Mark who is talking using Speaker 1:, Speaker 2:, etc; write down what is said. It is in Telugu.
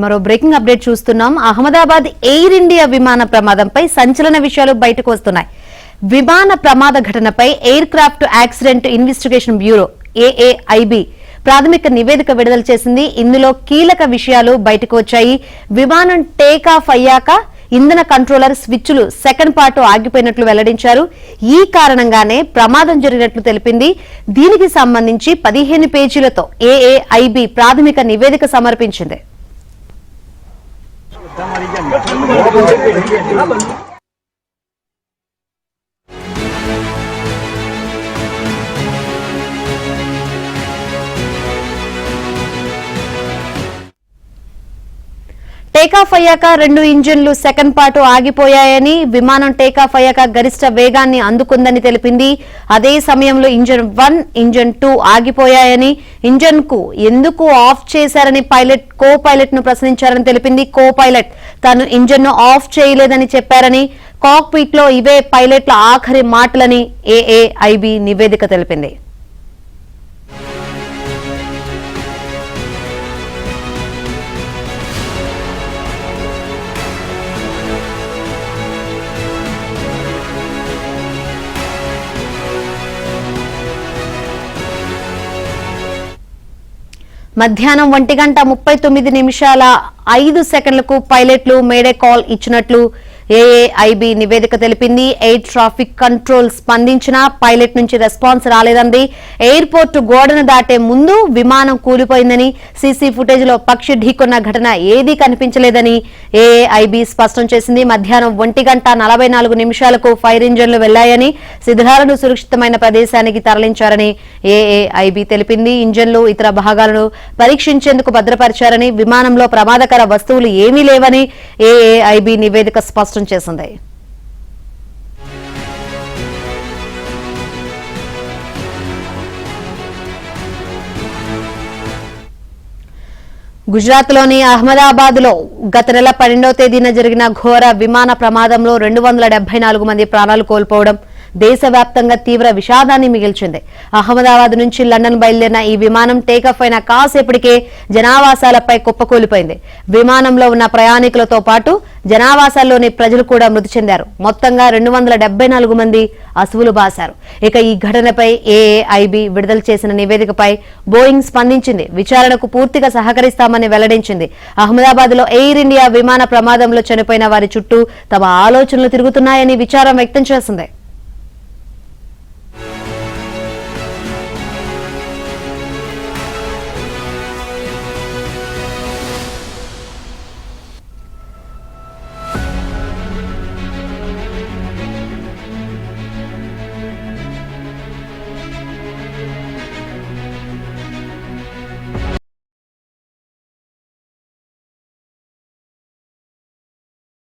Speaker 1: మరో బ్రేకింగ్ అప్డేట్ చూస్తున్నాం. అహ్మదాబాద్ ఎయిర్ ఇండియా విమాన ప్రమాదంపై సంచలన విషయాలు బయటకు వస్తున్నాయి. విమాన ప్రమాద ఘటనపై air craft accident investigation bureau AAIB ప్రాథమిక నివేదిక విడుదల చేసింది. ఇందులో కీలక విషయాలు బయటకు వచ్చాయి. విమానం టేకాఫ్ అయ్యాక ఇంధన కంట్రోలర్ స్విచ్లు సెకండ్ పార్ట్ ఆగిపోయినట్లు వెల్లడించారు. ఈ కారణంగానే ప్రమాదం జరిగినట్లు తెలిపింది. దీనికి సంబంధించి 15 పేజీలతో ఏఏఐబి ప్రాథమిక నివేదిక సమర్పించింది. టేకాఫ్ అయ్యాక 2 ఇంజిన్లు సెకండ్ పార్ట్ ఆగిపోయాయని, విమానం టేకాఫ్ అయ్యాక గరిష్ట వేగాన్ని అందుకుందని తెలిపింది. అదే సమయంలో ఇంజిన్ 1, ఇంజిన్ 2 ఆగిపోయాయని, ఇంజిన్ కు ఎందుకు ఆఫ్ చేశారని కో పైలట్ ను ప్రశ్నించారని తెలిపింది. కో పైలట్ తాను ఇంజిన్ ను ఆఫ్ చేయలేదని చెప్పారని, కాక్పిట్ లో ఇవే పైలట్ల ఆఖరి మాటలని ఏఏఐబి నివేదిక తెలిపింది. మధ్యాహ్నం 1:39 పైలట్లు మేడే కాల్ ఇచ్చినట్లు ఏఏఐబి నివేదిక తెలిపింది. ఎయిర్ ట్రాఫిక్ కంట్రోల్ స్పందించినా పైలట్ నుంచి రెస్పాన్స్ రాలేదంది. ఎయిర్పోర్ట్ గోడను దాటే ముందు విమానం కూలిపోయిందని, సీసీ ఫుటేజ్ లో పక్షి ఢీకొన్న ఘటన ఏదీ కనిపించలేదని ఏఏఐబి స్పష్టం చేసింది. మధ్యాహ్నం 1:44 ఫైర్ ఇంజన్లు వెళ్లాయని, శిథిలాలను సురక్షితమైన ప్రదేశానికి తరలించారని ఏఏఐబి తెలిపింది. ఇంజన్లు ఇతర భాగాలను పరీక్షించేందుకు భద్రపరిచారని, విమానంలో ప్రమాదకర వస్తువులు ఏమీ లేవని ఏఏఐబి నివేదిక స్పష్టం చేసింది. గుజరాత్ లోని అహ్మదాబాద్ లో గత నెల 12వ తేదీన జరిగిన ఘోర విమాన ప్రమాదంలో 274 మంది ప్రాణాలు కోల్పోవడం దేశవ్యాప్తంగా తీవ్ర విషాదాన్ని మిగిల్చింది. అహ్మదాబాద్ నుంచి లండన్ బయలుదేరిన ఈ విమానం టేకాఫ్ అయిన కాసేపటికే జనావాసాలపై కుప్పకూలిపోయింది. విమానంలో ఉన్న ప్రయాణికులతో పాటు జనావాసాల్లోని ప్రజలు కూడా మృతి చెందారు. మొత్తంగా 274 మంది అసువులు బాశారు. ఇక ఈ ఘటనపై ఏఏఐబి విడుదల చేసిన నివేదికపై బోయింగ్ స్పందించింది. విచారణకు పూర్తిగా సహకరిస్తామని వెల్లడించింది. అహ్మదాబాద్ లో ఎయిర్ ఇండియా విమాన ప్రమాదంలో చనిపోయిన వారి చుట్టూ తమ ఆలోచనలు తిరుగుతున్నాయని విచారం వ్యక్తం చేసింది.